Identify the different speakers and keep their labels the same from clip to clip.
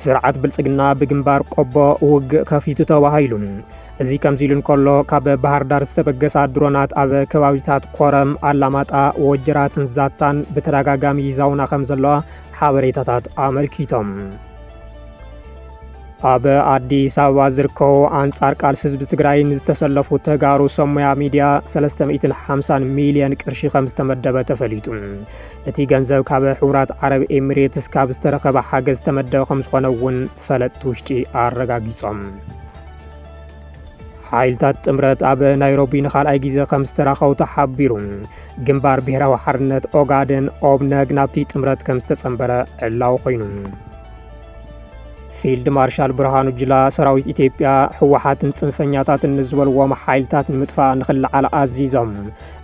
Speaker 1: ስርዓት ብልጽግና ብግንባር ቆቦ ውግእ ከፊቱ ተባሂሉ እዚ ከምዚሉ እንከሎ ካብ ባህር ዳር ዝተበገሳ ድሮናት ኣብ ከባቢታት ኮረም ኣላማጣ ወጀራትን ዛታን ብተደጋጋሚ ይዛውና ከም ዘለዋ ሓበሬታታት ኣመልኪቶም ኣብ አዲስ አበባ ዝርከቡ አንጻር ቃልሲ ህዝቢ ትግራይ ዝተሰለፉ ተጋሩ ሰሙያ ሚድያ 350 ሚሊዮን ቅርሺ ከም ዝተመደበ ተፈሊጡ እቲ ገንዘብ ካብ ሕቡራት ዓረብ ኤሚሬትስ ካብ ዝተረኸበ ሓገዝ ዝተመደበ ከም ዝኾነ እውን ፈለጥቲ ውሽጢ ኣረጋጊጾም ሓይልታት ጥምረት ኣብ ናይሮቢ ንኻልኣይ ግዜ ከም ዝተራኸቡ ተሓቢሩ ግንባር ብሄራዊ ሓርነት ኦጋዴን ኦብነግ ናብቲ ጥምረት ከም ዝተጸንበረ ዕላው ኮይኑ ፊልድ ማርሻል ብርሃኑ ጁላ ሰራዊት ኢትዮጵያ ሕወሓትን ጽንፈኛታትን ዝበልዎም ሓይልታት ንምጥፋእ ንኽልዓል ኣዚዞም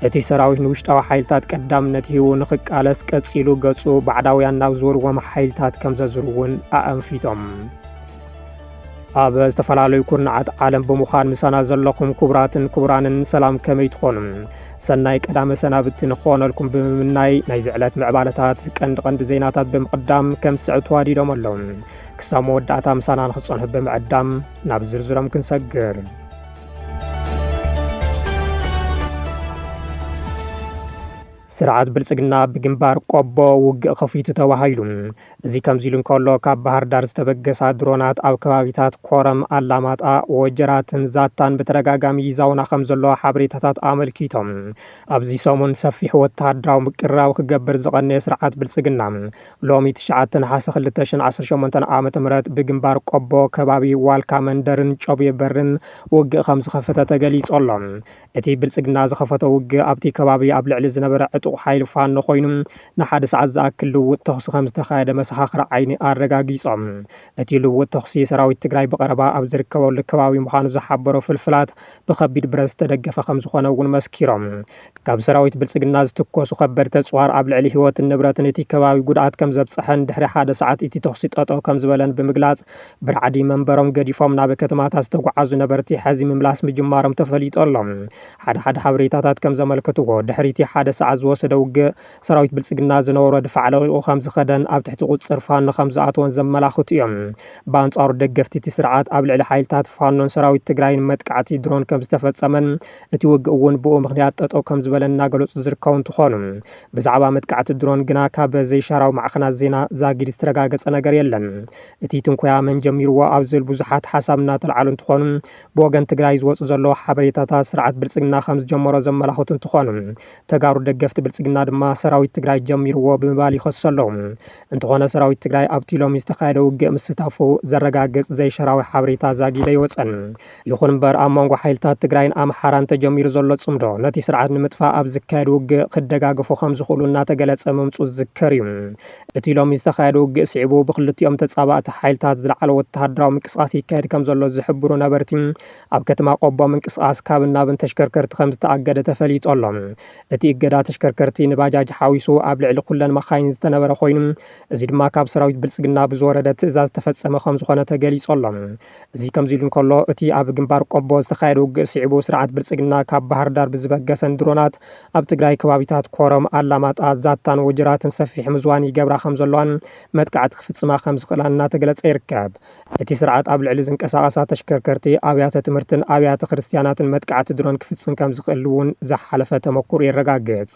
Speaker 1: እቲ ሰራዊት ንውሽጣዊ ሓይልታት ቀዳምነት ሂቡ ንኽቃለስ ቀጺሉ ገጹ ባዕዳውያን ናብ ዝበልዎም ሓይልታት ከም ዘዝርውን ኣንፊቶም ኣብ ዝተፈላለዩ ኩርናዓት ዓለም ብምዃን ምሳና ዘለኹም ክቡራትን ክቡራንን ሰላም ከመይ ትኾኑ ሰናይ ቀዳመ ሰናብቲ ንኾነልኩም ብምምናይ ናይ ዝዕለት ምዕባለታት ቀንዲ ዜናታት ብምቕዳም ከም ዝስዕብ ተዋዲዶም ኣለዉ ክሳብ መወዳእታ ምሳና ንኽጸንሑ ብምዕዳም ናብ ዝርዝሮም ክንሰግር ስርዓት ብልጽግና ብግንባር ቆቦ ውግእ ከፊቱ ተባሂሉ እዚ ከምዚሉ እንከሎ ካብ ባህር ዳር ዝተበገሳ ድሮናት ኣብ ከባቢታት ኮረም ኣላማጣ ወጀራትን ዛታን ብተደጋጋሚ ይዛውና ከም ዘለዋ ሓበሬታታት ኣመልኪቶም ኣብዚ ሰሙን ሰፊሕ ወተሃደራዊ ምቅራብ ክገብር ዝቐነየ ስርዓት ብልጽግና ሎሚ 9 ነሓሴ 2018 ዓ.ም ብግንባር ቆቦ ከባቢ ዋልካ መንደርን ጮብየ በርን ውግእ ከም ዝኸፈተ ተገሊጹ ኣሎ እቲ ብልጽግና ዝኸፈተ ውግእ ኣብቲ ከባቢ ኣብ ልዕሊ ዝነበረ ሓይል ፋኖ ኮይኑ ንሓደ ሰዓት ዝኣክል ልውውጥ ተኽሲ ከም ዝተኻየደ መሰኻኽሪ ዓይኒ ኣረጋጊጾም እቲ ልውውጥ ተኽሲ ሰራዊት ትግራይ ብቐረባ ኣብ ዝርከበሉ ከባቢ ምዃኑ ዝሓበሮ ፍልፍላት ብከቢድ ብረት ዝተደገፈ ከም ዝኾነ እውን መስኪሮም ካብ ሰራዊት ብልጽግና ዝተኮሱ ከበድቲ ኣጽዋር ኣብ ልዕሊ ህይወትን ንብረትን እቲ ከባቢ ጉድኣት ከም ዘብጽሐን ድሕሪ ሓደ ሰዓት እቲ ተኽሲ ጠጠው ከም ዝበለን ብምግላጽ ብርዓዲ መንበሮም ገዲፎም ናብ ከተማታት ዝተጓዓዙ ነበርቲ ሕዚ ምምላስ ምጅማሮም ተፈሊጡ ኣሎ ሓደ ሓበሬታታት ከም ዘመልክትዎ ድሕሪ እቲ ሓደ ሰዓት ወሰደ ውግእ ሰራዊት ብልጽግና ዝነበሮ ድፋዕ ለቂቑ ከም ዝኸደን ኣብ ትሕቲ ቁጽር ፋኖ ከም ዝኣተወን ዘመላኽቱ እዮም ብኣንጻሩ ደገፍቲ እቲ ስርዓት ኣብ ልዕሊ ሓይልታት ፋኖን ሰራዊት ትግራይን መጥቃዕቲ ድሮን ከም ዝተፈጸመን እቲ ውግእ እውን ብኡ ምኽንያት ጠጠው ከም ዝበለን እናገለጹ ዝርከቡ እንትኾኑ ብዛዕባ መጥቃዕቲ ድሮን ግና ካብ ዘይሻራዊ ማዕኸናት ዜና ዛጊድ ዝተረጋገጸ ነገር የለን እቲ ትንኮያ መን ጀሚርዎ ኣብ ዝብል ብዙሓት ሓሳብ እናተለዓሉ እንትኾኑ ብወገን ትግራይ ዝወፁ ዘለዉ ሓበሬታታት ስርዓት ብልጽግና ከም ዝጀመሮ ዘመላኽቱ እንትኾኑ ተጋሩ ደገፍቲ ብልጽግና ድማ ሰራዊት ትግራይ ጀሚርዎ ብምባል ይኸሱ ኣለዉ እንተኾነ ሰራዊት ትግራይ ኣብቲ ሎሚ ዝተኻየደ ውግእ ምስታፉ ዘረጋግጽ ዘይሸራዊ ሓበሬታ ዛጊደ ይወፀን ይኹን እምበር ኣብ መንጎ ሓይልታት ትግራይን ኣምሓራን ተጀሚሩ ዘሎ ጽምዶ ነቲ ስርዓት ንምጥፋእ ኣብ ዝካየድ ውግእ ክደጋገፉ ከም ዝኽእሉ እናተገለጸ ምምፁ ዝዝከር እዩ እቲ ሎሚ ዝተኻየደ ውግእ ስዒቡ ብክልቲኦም ተጻባእቲ ሓይልታት ዝለዓለ ወተሃደራዊ ምንቅስቓስ ይካየድ ከም ዘሎ ዝሕብሩ ነበርቲ ኣብ ከተማ ቆቦ ምንቅስቓስ ካብን ናብን ተሽከርከርቲ ከም ዝተኣገደ ተፈሊጡ ኣሎ እቲ እገዳ ተሽከርከርቲ ንባጃጅ ሓዊሱ ኣብ ልዕሊ ኩለን መኻይን ዝተነበረ ኮይኑ እዚ ድማ ካብ ሰራዊት ብልጽግና ብዝወረደ ትእዛዝ ተፈጸመ ከም ዝኾነ ተገሊጹ ኣሎ እዚ ከምዚሉ እንከሎ እቲ ኣብ ግንባር ቆቦ ዝተኻየደ ውግእ ስዒቡ ስርዓት ብልጽግና ካብ ባህር ዳር ብዝበገሰን ድሮናት ኣብ ትግራይ ከባቢታት ኮረም ኣላማጣ ዛታን ወጀራትን ሰፊሕ ምዝዋን ይገብራ ከም ዘለዋን መጥቃዕቲ ክፍጽማ ከም ዝኽእላ እናተገለጸ ይርከብ እቲ ስርዓት ኣብ ልዕሊ ዝንቀሳቐሳ ተሽከርከርቲ ኣብያተ ትምህርትን ኣብያተ ክርስትያናትን መጥቃዕቲ ድሮን ክፍጽም ከም ዝኽእል እውን ዝሓለፈ ተመኩር የረጋግጽ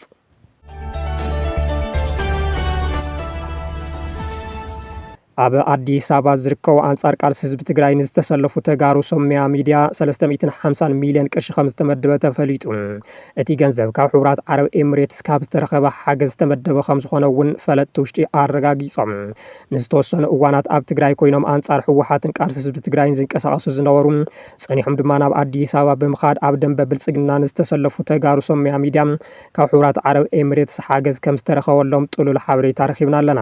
Speaker 1: ኣብ አዲስ አበባ ዝርከቡ አንጻር ቃልሲ ህዝቢ ትግራይ ዝተሰለፉ ተጋሩ ሰሙያ ሚድያ 350 ሚሊዮን ቅርሺ ከም ዝተመደበ ተፈሊጡ እቲ ገንዘብ ካብ ሕቡራት ዓረብ ኤሚሬትስ ካብ ዝተረኸበ ሓገዝ ዝተመደበ ከም ዝኾነ እውን ፈለጥቲ ውሽጢ ኣረጋጊጾም ንዝተወሰኑ እዋናት ኣብ ትግራይ ኮይኖም አንጻር ሕወሓትን ቃልሲ ህዝቢ ትግራይን ዝንቀሳቐሱ ዝነበሩ ጸኒሖም ድማ ናብ አዲስ አበባ ብምኻድ ኣብ ደንበ ብልጽግና ዝተሰለፉ ተጋሩ ሰሙያ ሚድያ ካብ ሕቡራት ዓረብ ኤሚሬትስ ሓገዝ ከም ዝተረኸበሎም ጥሉል ሓበሬታ ረኺብና ኣለና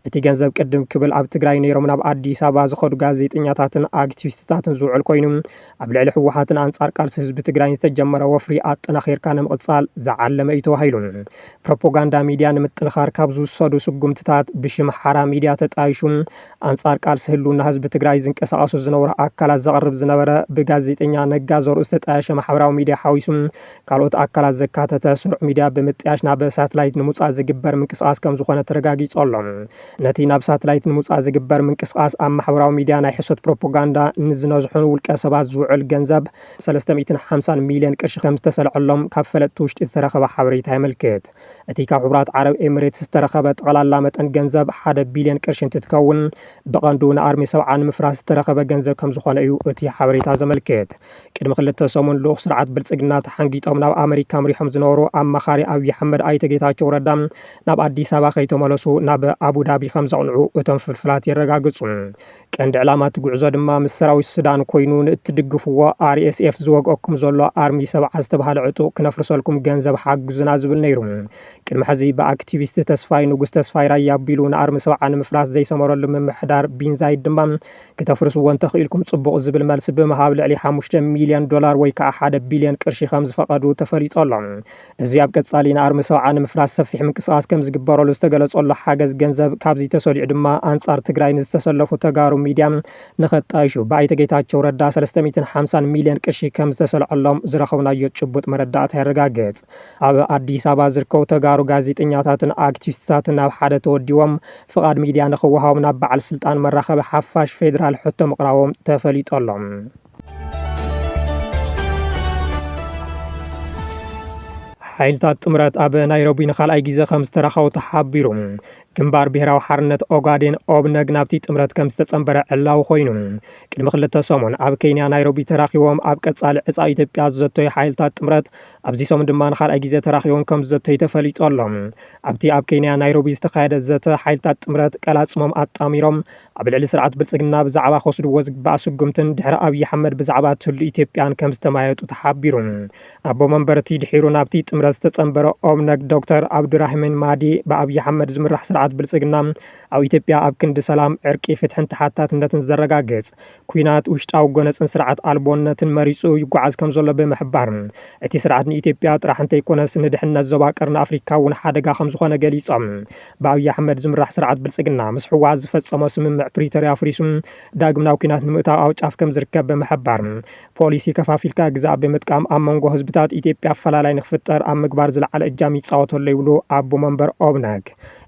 Speaker 1: እቲ ገንዘብ ቅድም ክብል ኣብ ትግራይ ነይሮም ናብ አዲስ አበባ ዝኸዱ ጋዜጠኛታትን አክቲቪስታትን ዝውዕል ኮይኑ ኣብ ልዕሊ ሕወሓትን አንጻር ቃልሲ ህዝቢ ትግራይ ዝተጀመረ ወፍሪ ኣጠናኺርካ ንምቕጻል ዝዓለመ እዩ ተባሂሉ ፕሮፓጋንዳ ሚድያ ንምጥንኻር ካብ ዝወሰዱ ስጉምትታት ብሽም ሓራ ሚድያ ተጣይሹ አንጻር ቃልሲ ህልውና ህዝቢ ትግራይ ዝንቀሳቐሱ ዝነበሩ ኣካላት ዘቕርብ ዝነበረ ብጋዜጠኛ ነጋ ዘርኡ ዝተጣየሸ ማሕበራዊ ሚድያ ሓዊሱ ካልኦት ኣካላት ዘካተተ ስሩዕ ሚድያ ብምጥያሽ ናብ ሳተላይት ንምውጻእ ዝግበር ምንቅስቓስ ከም ዝኾነ ተረጋጊጹ ኣሎ ነቲ ናብ ሳተላይት ንምውጻእ ንምጥፋእ ዝግበር ምንቅስቃስ ኣብ ማሕበራዊ ሚድያ ናይ ሕሶት ፕሮፓጋንዳ ንዝነዝሑን ውልቀ ሰባት ዝውዕል ገንዘብ 350 ሚልዮን ቅርሺ ከም ዝተሰልዐሎም ካብ ፈለጥቲ ውሽጢ ዝተረኸበ ሓበሬታ የመልክት። እቲ ካብ ሕቡራት ዓረብ ኤሚሬትስ ዝተረኸበ ጠቕላላ መጠን ገንዘብ 1 ቢልዮን ቅርሺ እንትትከውን ብቐንዱ ንኣርሚ ሰብዓ ንምፍራስ ዝተረኸበ ገንዘብ ከም ዝኾነ እዩ እቲ ሓበሬታ ዘመልክት። ቅድሚ 2 ሰሙን ልኡኽ ስርዓት ብልጽግና ተሓንጊጦም ናብ ኣሜሪካ ምሪሖም ዝነበሩ ኣማኻሪ ኣብዪ ኣሕመድ ኣይተ ጌታቸው ረዳ ናብ ኣዲስ ኣበባ ከይተመለሱ ናብ ኣቡዳቢ ከም ዘቕንዑ እቶም ፍልፍላት የረጋግጹ። ቀንዲ ዕላማ እቲ ጉዕዞ ድማ ምስ ሰራዊት ሱዳን ኮይኑ ንእትድግፍዎ RSF ዝወግአኩም ዘሎ ኣርሚ ሰብዓ ዝተባሃለ ዕጡቕ ክነፍርሰልኩም ገንዘብ ሓግዙና ዝብል ነይሩ። ቅድሚ ሕዚ ብኣክቲቪስት ተስፋይ ንጉስ ተስፋይ ራያ ኣቢሉ ንኣርሚ ሰብዓ ንምፍራስ ዘይሰመረሉ ምምሕዳር ቢንዛይድ ድማ ክተፍርስዎ እንተኽኢልኩም ጽቡቕ ዝብል መልሲ ብምሃብ ልዕሊ $5 ሚልዮን ወይ ከዓ 1 ቢልዮን ቅርሺ ከም ዝፈቐዱ ተፈሊጡ ኣሎ። እዚ ኣብ ቀጻሊ ንኣርሚ ሰብዓ ንምፍራስ ሰፊሕ ምንቅስቓስ ከም ዝግበረሉ ዝተገለጸሉ ሓገዝ ገንዘብ ካብዚ ተሰሊዑ ድማ ኣንጻር ትግራይ ንዝተሰለፉ ተጋሩ ሚድያ ንኸጣይሹ ብኣይተ ጌታቸው ረዳ 350 ሚልዮን ቅርሺ ከም ዝተሰልዐሎም ዝረኸብናዮ ጭቡጥ መረዳእታ የረጋግጽ። ኣብ ኣዲስ ኣበባ ዝርከቡ ተጋሩ ጋዜጠኛታትን ኣክቲቪስትታትን ናብ ሓደ ተወዲቦም ፍቓድ ሚድያ ንኽወሃቦም ናብ በዓል ስልጣን መራኸቢ ሓፋሽ ፌደራል ሕቶ ምቕራቦም ተፈሊጦሎም። ሓይልታት ጥምረት ኣብ ናይሮቢ ንኻልኣይ ግዜ ከም ዝተረኸቡ ተሓቢሩ። ግንባር ብሄራዊ ሓርነት ኦጋዴን ኦብነግ ናብቲ ጥምረት ከም ዝተጸንበረ ዕላዊ ኮይኑ ቅድሚ 2 ሰሙን ኣብ ኬንያ ናይሮቢ ተራኺቦም ኣብ ቀጻሊ ዕጻ ኢትዮጵያ ዝዘተዩ ሓይልታት ጥምረት ኣብዚ ሰሙን ድማ ንኻልኣይ ግዜ ተራኺቦም ከም ዝዘተዩ ተፈሊጡ ኣሎ። ኣብቲ ኣብ ኬንያ ናይሮቢ ዝተኻየደ ዘተ ሓይልታት ጥምረት ቀላጽሞም ኣጣሚሮም ኣብ ልዕሊ ስርዓት ብልጽግና ብዛዕባ ከስድዎ ዝግባእ ስጉምትን ድሕሪ ኣብዪ ኣሕመድ ብዛዕባ ትህሉ ኢትዮጵያን ከም ዝተማየጡ ተሓቢሩ። ኣቦ መንበርቲ ድሒሩ ናብቲ ጥምረት ዝተጸንበረ ኦብነግ ዶክተር ዓብዱራህማን ማዲ ብኣብዪ ኣሕመድ ዝምራሕ ስርዓት ብልጽግና ኣብ ኢትዮጵያ ኣብ ክንዲ ሰላም ዕርቂ ፍትሕን ተሓታትነትን ዘረጋግጽ ኩናት ውሽጣዊ ጎነፅን ስርዓት ኣልቦነትን መሪፁ ይጓዓዝ ከም ዘሎ ብምሕባር እቲ ስርዓት ንኢትዮጵያ ጥራሕ እንተይኮነስ ንድሕነት ዞባ ቀርኒ ኣፍሪካ እውን ሓደጋ ከም ዝኾነ ገሊፆም ብኣብዪ ኣሕመድ ዝምራሕ ስርዓት ብልጽግና ምስ ሕወሓት ዝፈጸሞ ስምምዕ ፕሪቶሪያ ኣፍሪሱ ዳግም ናብ ኩናት ንምእታው ኣብ ጫፍ ከም ዝርከብ ብምሕባር ፖሊሲ ከፋፊልካ ግዛእ ብምጥቃም ኣብ መንጎ ህዝብታት ኢትዮጵያ ኣፈላላይ ንኽፍጠር ኣብ ምግባር ዝለዓለ እጃም ይፃወተሉ ይብሉ ኣቦ መንበር ኦብነግ።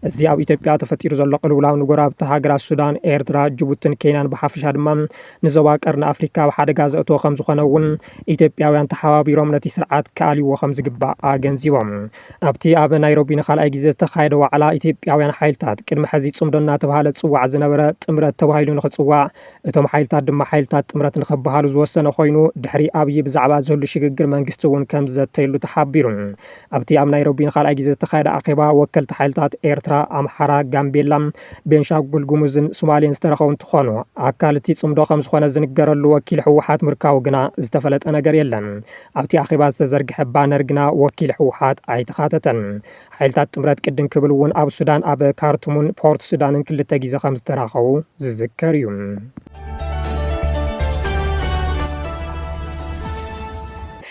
Speaker 1: እዚ ኣብ ኢትዮጵያ ተፈጢሩ ዘሎ ቅልውላው ንጎረባብቲ ሃገራት ሱዳን፣ ኤርትራ፣ ጅቡትን ኬንያን ብሓፈሻ ድማ ንዞባ ቀርኒ ኣፍሪካ ብሓደጋ ዘእትዎ ከም ዝኾነ እውን ኢትዮጵያውያን ተሓባቢሮም ነቲ ስርዓት ከኣልይዎ ከም ዝግባእ ኣገንዚቦም። ኣብቲ ኣብ ናይሮቢ ንኻልኣይ ግዜ ዝተኻየደ ዋዕላ ኢትዮጵያውያን ሓይልታት ቅድሚ ሕዚ ጽምዶ እናተባሃለ ዝጽዋዕ ዝነበረ ጥምረት ተባሂሉ ንኽጽዋዕ እቶም ሓይልታት ድማ ሓይልታት ጥምረት ንኽበሃሉ ዝወሰነ ኮይኑ ድሕሪ ኣብዪ ብዛዕባ ዝህሉ ሽግግር መንግስቲ እውን ከም ዘተይሉ ተሓቢሩ። ኣብቲ ኣብ ናይሮቢ ንኻልኣይ ግዜ ዝተኻየደ ኣኼባ ወከልቲ ሓይልታት ኤርትራ፣ ኣምሓራ፣ ጋምቤላ፣ ቤንሻንጉል ጉሙዝን ሶማሌን ዝተረኸቡ እንትኾኑ ኣካል እቲ ጽምዶ ከም ዝኾነ ዝንገረሉ ወኪል ሕወሓት ምርካቡ ግና ዝተፈለጠ ነገር የለን። ኣብቲ ኣኼባ ዝተዘርግሐ ባነር ግና ወኪል ሕወሓት ኣይተኻተተን። ሓይልታት ጥምረት ቅድም ክብል እውን ኣብ ሱዳን ኣብ ካርቱምን ፖርት ሱዳንን 2 ግዜ ከም ዝተራኸቡ ዝዝከር እዩ።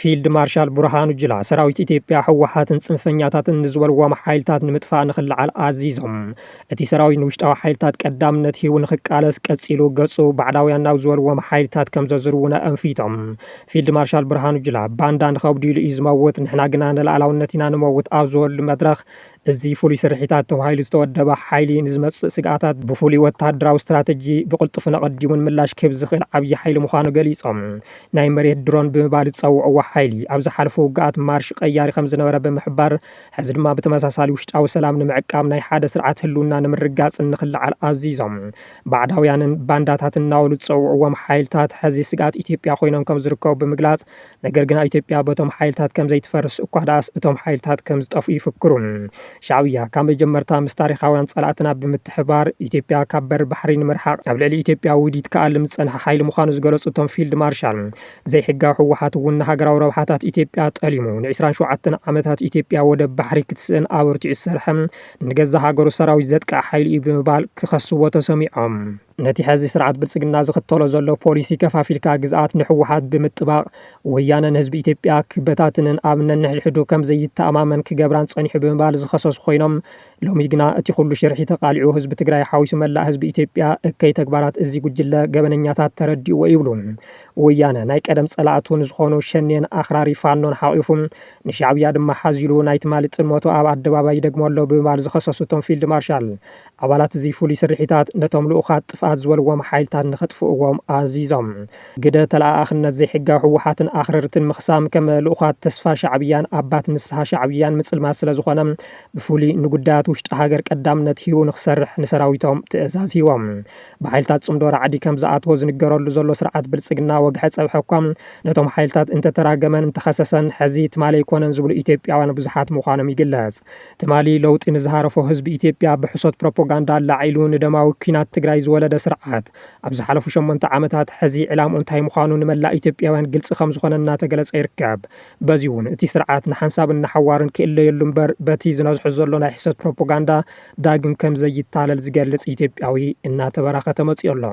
Speaker 1: ፊልድ ማርሻል ብርሃኑ ጁላ ሰራዊት ኢትዮጵያ ሕወሓትን ጽንፈኛታትን ንዝበልዎም ሓይልታት ንምጥፋእ ንኽልዓል ኣዚዞም እቲ ሰራዊት ንውሽጣዊ ሓይልታት ቀዳምነት ሂቡ ንኽቃለስ ቀጺሉ ገጹ ባዕዳውያን ናብ ዝበልዎም ሓይልታት ከም ዘዝርውነ ኣንፊቶም ፊልድ ማርሻል ብርሃኑ ጁላ ባንዳ ንኸብዱ ኢሉ እዩ ዝመውት ንሕና ግና ንላዕላውነት ኢና ንመውት ኣብ ዝበሉ መድረኽ እዚ ፍሉይ ስርሒታት ተባሂሉ ዝተወደበ ሓይሊ ንዝመጽእ ስግኣታት ብፍሉይ ወተሃደራዊ ስትራተጂ ብቕልጡፍን ቀዲሙን ምላሽ ክህብ ዝኽእል ዓብዪ ሓይሊ ምዃኑ ገሊፆም ናይ መሬት ድሮን ብምባል ዝጸውዕዎ ሓይሊ ኣብ ዝሓለፉ ውግኣት ማርሽ ቀያሪ ከም ዝነበረ ብምሕባር ሕዚ ድማ ብተመሳሳሊ ውሽጣዊ ሰላም ንምዕቃብ ናይ ሓደ ስርዓት ህልውና ንምርጋጽን ንኽልዓል ኣዚዞም ባዕዳውያንን ባንዳታትን እናበሉ ዝጸውዕዎም ሓይልታት ሕዚ ስግኣት ኢትዮጵያ ኮይኖም ከም ዝርከቡ ብምግላጽ ነገር ግን ኢትዮጵያ በቶም ሓይልታት ከም ዘይትፈርስ እኳ ደኣስ እቶም ሓይልታት ከም ዝጠፍኡ ይፍክሩ። ሻዕብያ ካብ መጀመርታ ምስ ታሪኻውያን ጸላእትና ብምትሕባር ኢትዮጵያ ካብ በር ባሕሪ ንምርሓቕ ኣብ ልዕሊ ኢትዮጵያ ውዲት ከኣልም ዝጸንሐ ሓይሊ ምዃኑ ዝገለጹ እቶም ፊልድ ማርሻል ዘይሕጋዊ ሕወሓት እውን ንሃገራዊ ረብሓታት ኢትዮጵያ ጠሊሙ ን27 ዓመታት ኢትዮጵያ ወደብ ባሕሪ ክትስእን ኣበርቲዑ ዝሰርሐ ንገዛ ሃገሩ ሰራዊት ዘጥቃዕ ሓይሊ እዩ ብምባል ክኸስዎ ተሰሚዖም ነቲ ሕዚ ስርዓት ብልጽግና ዝኽተሎ ዘሎ ፖሊሲ ከፋፊልካ ግዝኣት ንሕወሓት ብምጥባቕ ወያነ ንህዝቢ ኢትዮጵያ ክበታትንን ኣብ ነንሕድሕዱ ከም ዘይተኣማመን ክገብራን ጸኒሑ ብምባል ዝኸሰሱ ኮይኖም ሎሚ ግና እቲ ኩሉ ሽርሒ ተቓሊዑ ህዝቢ ትግራይ ሓዊሱ መላእ ህዝቢ ኢትዮጵያ እከይ ተግባራት እዚ ጉጅለ ገበነኛታት ተረዲእዎ ይብሉ። ወያነ ናይ ቀደም ጸላእቱ ንዝኾኑ ሸኔን ኣኽራሪ ፋኖን ሓቒፉ ንሻዕብያ ድማ ሓዚሉ ናይ ትማሊ ጽልመቱ ኣብ ኣደባባይ ይደግመሎ ብምባል ዝኸሰሱቶም ፊልድ ማርሻል ኣባላት እዚ ፍሉይ ስርሒታት ነቶም ልኡኻት ጥፍኣት ዝበልዎም ሓይልታት ንኸጥፍእዎም ኣዚዞም ግደ ተለኣኽነት ዘይሕጋዊ ሕወሓትን ኣኽረርትን ምኽሳም ከም ልኡኻት ተስፋ ሻዕብያን ኣባት ንስሓ ሻዕብያን ምጽልማት ስለ ዝኾነ ብፍሉይ ንጉዳያት ውሽጢ ሃገር ቀዳምነት ሂቡ ንኽሰርሕ ንሰራዊቶም ትእዛዝ ሂቦም ብሓይልታት ጽምዶ ራዕዲ ከም ዝኣትዎ ዝንገረሉ ዘሎ ስርዓት ብልጽግና ወግሐ ፀብሐ እኳ ነቶም ሓይልታት እንተተራገመን እንተኸሰሰን ሕዚ ትማሊ ኣይኮነን ዝብሉ ኢትዮጵያውያን ብዙሓት ምዃኖም ይግለጽ። ትማሊ ለውጢ ንዝሃረፎ ህዝቢ ኢትዮጵያ ብሕሶት ፕሮፓጋንዳ ላዒሉ ንደማዊ ኩናት ትግራይ ዝወለደ ስርዓት ኣብ ዝሓለፉ 8 ዓመታት ሕዚ ዕላምኡ እንታይ ምዃኑ ንመላእ ኢትዮጵያውያን ግልጽ ከም ዝኾነ እናተገለጸ ይርከብ። በዚ እውን እቲ ስርዓት ንሓንሳብን ንሓዋርን ክእለየሉ እምበር በቲ ዝነዝሖ ዘሎ ናይ ሕሶት ፕሮፓጋንዳ ዳግም ከም ዘይታለል ዝገልጽ ኢትዮጵያዊ እናተበራኸተ መፅኡ ኣሎ።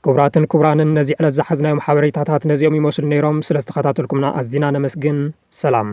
Speaker 1: ክቡራትን ክቡራንን ነዚ ዕለት ዝሓዝናዮም ሓበሬታታት ነዚኦም ይመስሉ ነይሮም። ስለ ዝተኸታተልኩምና ኣዝና ነመስግን። ሰላም